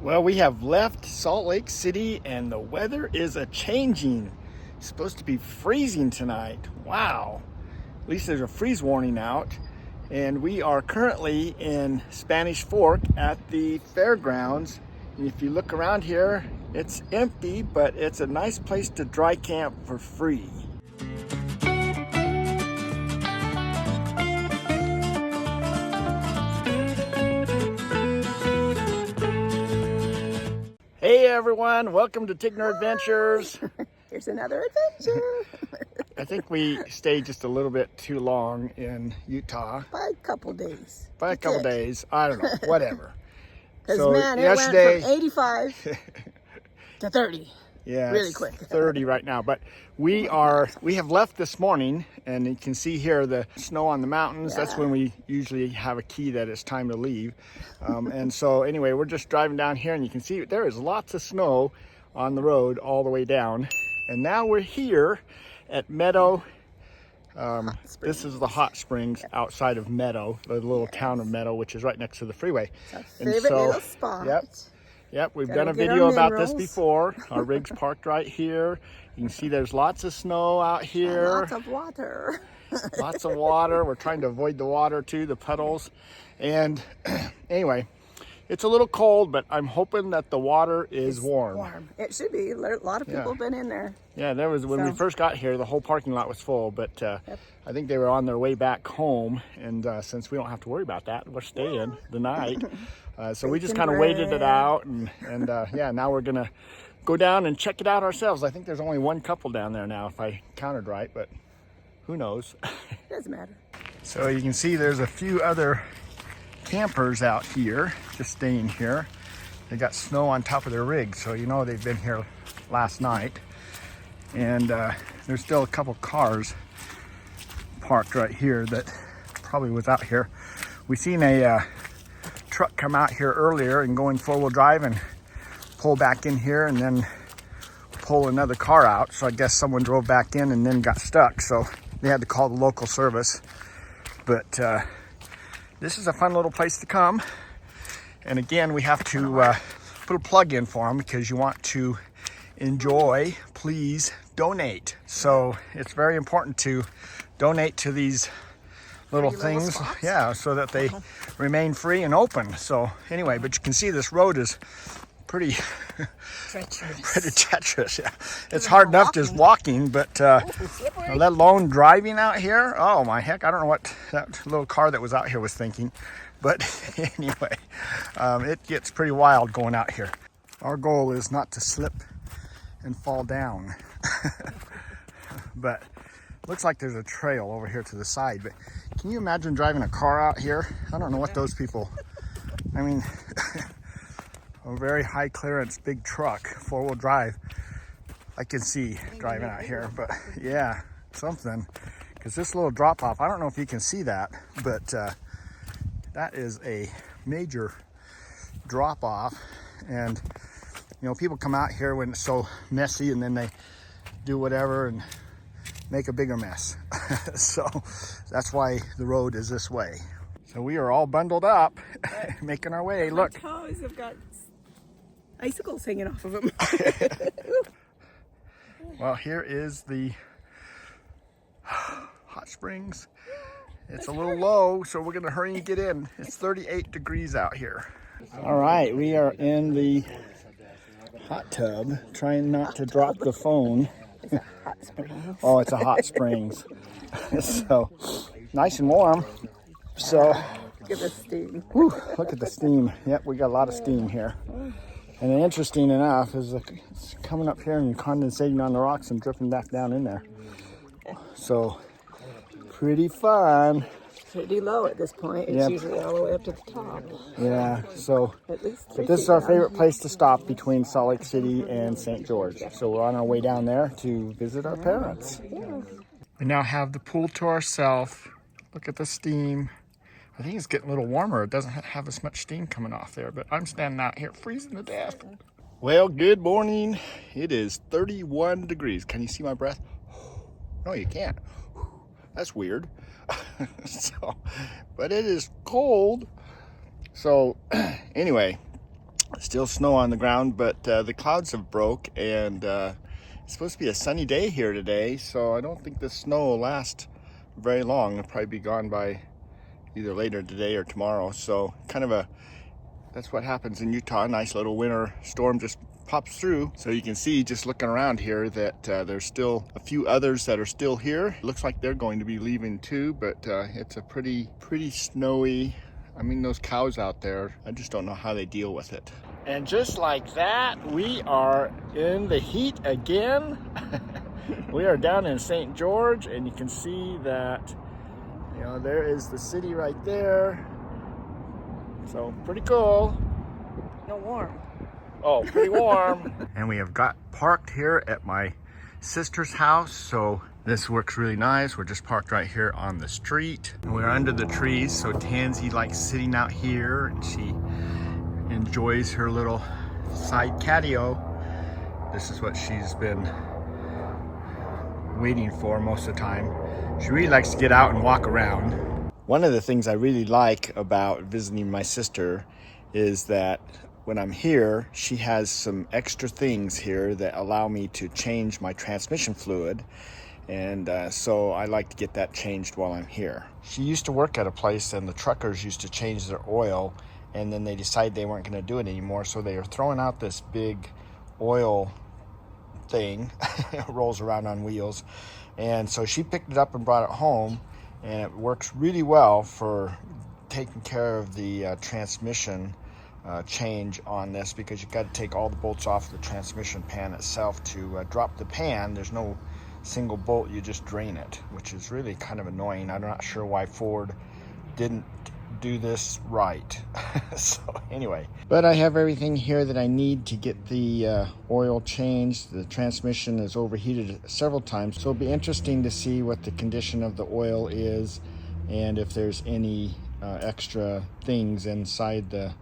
Well, we have left Salt Lake City and the weather is a-changing. It's supposed to be freezing tonight. Wow. At least there's a freeze warning out. And we are currently in Spanish Fork at the fairgrounds. And if you look around here, it's empty, but it's a nice place to dry camp for free. Hey everyone, welcome to Tigner Adventures. Here's another adventure. I think we stayed just a little bit too long in Utah. By a couple days. By a couple days, I don't know, whatever. Because So man, it yesterday, went from 85 to 30. yeah, really it's quick. 30 right now. But we have left this morning, and you can see here the snow on the mountains. That's when we usually have a key that it's time to leave. And so anyway, we're just driving down here, and you can see there is lots of snow on the road all the way down. And now we're here at Meadow. This is the hot springs outside of Meadow, the little town of Meadow, which is right next to the freeway. It's our favorite little spot. Yep, we've Gotta done a get video our about this minerals. before. Our rig's parked right here. You can see there's lots of snow out here. Lots of water. Lots of water. We're trying to avoid the water too, the puddles. And anyway, it's a little cold, but I'm hoping that the water is warm. It should be. A lot of people have been in there. Yeah, there was, when we first got here, the whole parking lot was full, but I think they were on their way back home. And since we don't have to worry about that, we're staying the night. So we just kind of waited it out, and yeah, now we're gonna go down and check it out ourselves. I think there's only one couple down there now, if I counted right, but who knows? Doesn't matter. So you can see there's a few other campers out here, just staying here. They got snow on top of their rig, so you know they've been here last night. And there's still a couple cars parked right here that probably was out here. We seen a truck come out here earlier and go in four-wheel drive and pull back in here and then pull another car out. So I guess someone drove back in and then got stuck. So they had to call the local service. But this is a fun little place to come. And again, we have to put a plug in for them because you want to enjoy, please donate. So it's very important to donate to these little things, so that they remain free and open. So anyway, but you can see this road is pretty treacherous. Yeah, it's hard enough just walking, but let alone driving out here. Oh my heck, I don't know what that little car that was out here was thinking, but anyway, it gets pretty wild going out here. Our goal is not to slip and fall down. But looks like there's a trail over here to the side, but can you imagine driving a car out here? I don't know what those people, I mean, a very high clearance big truck, four-wheel drive, I can see driving out here, but yeah, something, because this little drop off, I don't know if you can see that, but that is a major drop off. And you know, people come out here when it's so messy and then they do whatever and make a bigger mess. So that's why the road is this way. So we are all bundled up, making our way. Look. My toes have got icicles hanging off of them. Well, here is the hot springs. It's a little low, so we're gonna hurry and get in. It's 38 degrees out here. All right, we are in the hot tub, trying not to drop the phone. It's a hot springs. Oh, it's a hot springs. So nice and warm. So Look at the steam. whew, look at the steam. Yep, we got a lot of steam here. And interesting enough is it's coming up here and condensating on the rocks and dripping back down in there. So pretty fun. Pretty low at this point. It's usually all the way up to the top. Yeah, so At least 3 but this is feet our down. favorite place to stop between Salt Lake City and St. George. So we're on our way down there to visit our parents. Yeah. We now have the pool to ourselves. Look at the steam. I think it's getting a little warmer. It doesn't have as much steam coming off there, but I'm standing out here freezing to death. Well, good morning. It is 31 degrees. Can you see my breath? No, you can't. That's weird. So, but it is cold. So anyway, Still snow on the ground, but the clouds have broke, and it's supposed to be a sunny day here today, so I don't think the snow will last very long. It'll probably be gone by either later today or tomorrow. So kind of that's what happens in Utah. A nice little winter storm just pops through. So you can see just looking around here that there's still a few others that are still here. Looks like they're going to be leaving too, but it's a pretty snowy. I mean, those cows out there, I just don't know how they deal with it. And just like that, we are in the heat again. We are down in St. George, and you can see that, you know, there is the city right there. So pretty cool. No, warm. Oh, pretty warm. And we have got parked here at my sister's house, so this works really nice. We're just parked right here on the street. And we're under the trees, so Tansy likes sitting out here, and she enjoys her little side catio. This is what she's been waiting for most of the time. She really likes to get out and walk around. One of the things I really like about visiting my sister is that when I'm here, she has some extra things here that allow me to change my transmission fluid. And so I like to get that changed while I'm here. She used to work at a place, and the truckers used to change their oil, and then they decided they weren't going to do it anymore. So they are throwing out this big oil thing. It rolls around on wheels. And so she picked it up and brought it home, and it works really well for taking care of the transmission change on this, because you've got to take all the bolts off the transmission pan itself to drop the pan. There's no single bolt, you just drain it, which is really kind of annoying. I'm not sure why Ford didn't do this right. So anyway, but I have everything here that I need to get the oil changed. The transmission is overheated several times, so it'll be interesting to see what the condition of the oil is, and if there's any extra things inside the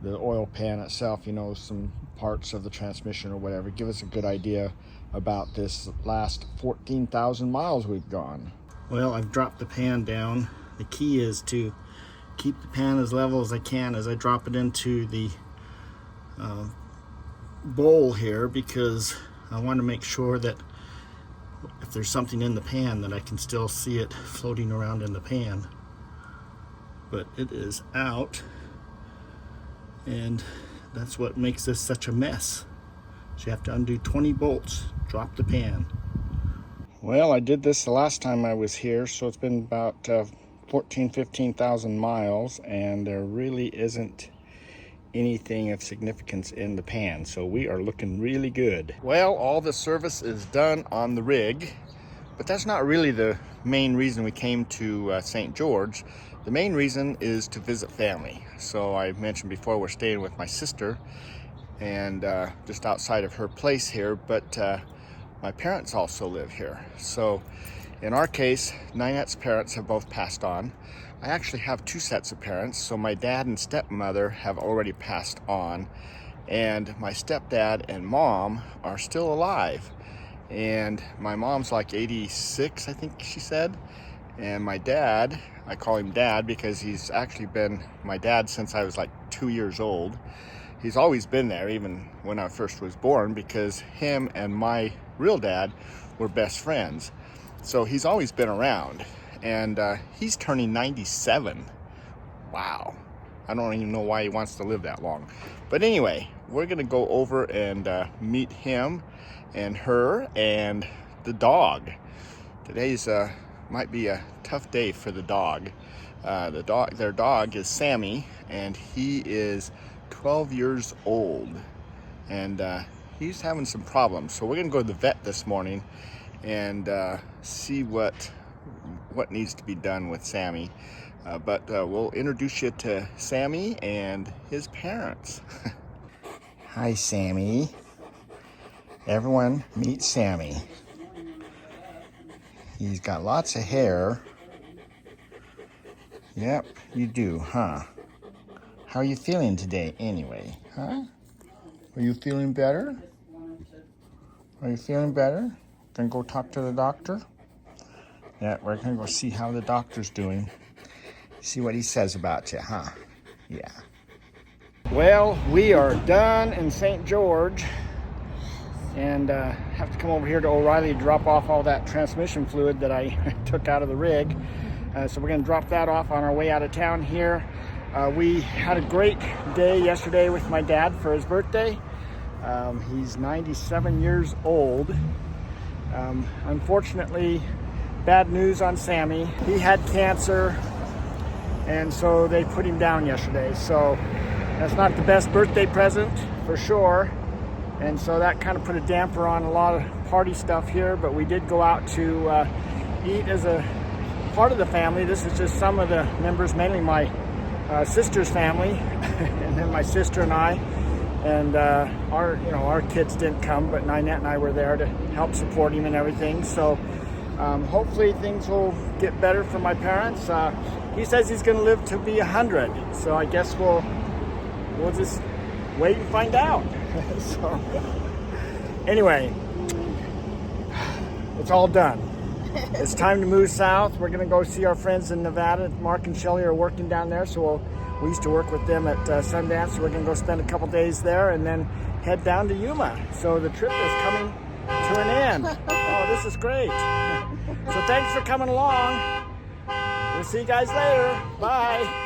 oil pan itself, you know, some parts of the transmission or whatever. Give us a good idea about this last 14,000 miles we've gone. Well, I've dropped the pan down. The key is to keep the pan as level as I can as I drop it into the bowl here, because I want to make sure that if there's something in the pan that I can still see it floating around in the pan. But it is out, and that's what makes this such a mess. So you have to undo 20 bolts, drop the pan. Well, I did this the last time I was here, so it's been about 15,000 miles, and there really isn't anything of significance in the pan, so we are looking really good. Well, all the service is done on the rig, but that's not really the main reason we came to St. George. The main reason is to visit family. So I mentioned before, we're staying with my sister, and just outside of her place here, but my parents also live here. So in our case, Ninette's parents have both passed on. I actually have two sets of parents. So my dad and stepmother have already passed on, and my stepdad and mom are still alive. And my mom's like 86, I think she said. And my dad, I call him Dad because he's actually been my dad since I was like 2 years old. He's always been there, even when I first was born, because him and my real dad were best friends. So he's always been around, and he's turning 97. Wow. I don't even know why he wants to live that long. But anyway, we're gonna go over and meet him and her and the dog. Today's might be a tough day for the dog. Their dog is Sammy, and he is 12 years old, and he's having some problems. So we're gonna go to the vet this morning and see what needs to be done with Sammy. But we'll introduce you to Sammy and his parents. Hi, Sammy. Everyone meet Sammy. He's got lots of hair. Yep, you do, huh? How are you feeling today anyway, huh? Are you feeling better? Are you feeling better? Gonna go talk to the doctor? Yeah, we're gonna go see how the doctor's doing. See what he says about you, huh? Yeah. Well, we are done in St. George, and have to come over here to O'Reilly to drop off all that transmission fluid that I took out of the rig. So we're going to drop that off on our way out of town here. We had a great day yesterday with my dad for his birthday. He's 97 years old. Unfortunately, bad news on Sammy. He had cancer, and so they put him down yesterday. So that's not the best birthday present for sure. And so that kind of put a damper on a lot of party stuff here, but we did go out to eat as a part of the family. This is just some of the members, mainly my sister's family, and then my sister and I. And our kids didn't come, but Ninette and I were there to help support him and everything. So hopefully things will get better for my parents. He says he's going to live to be 100, so I guess we'll just wait and find out. So anyway, it's all done. It's time to move south. We're going to go see our friends in Nevada. Mark and Shelly are working down there, so we used to work with them at Sundance. So we're going to go spend a couple days there and then head down to Yuma. So the trip is coming to an end. Oh, this is great. So thanks for coming along. We'll see you guys later. Bye.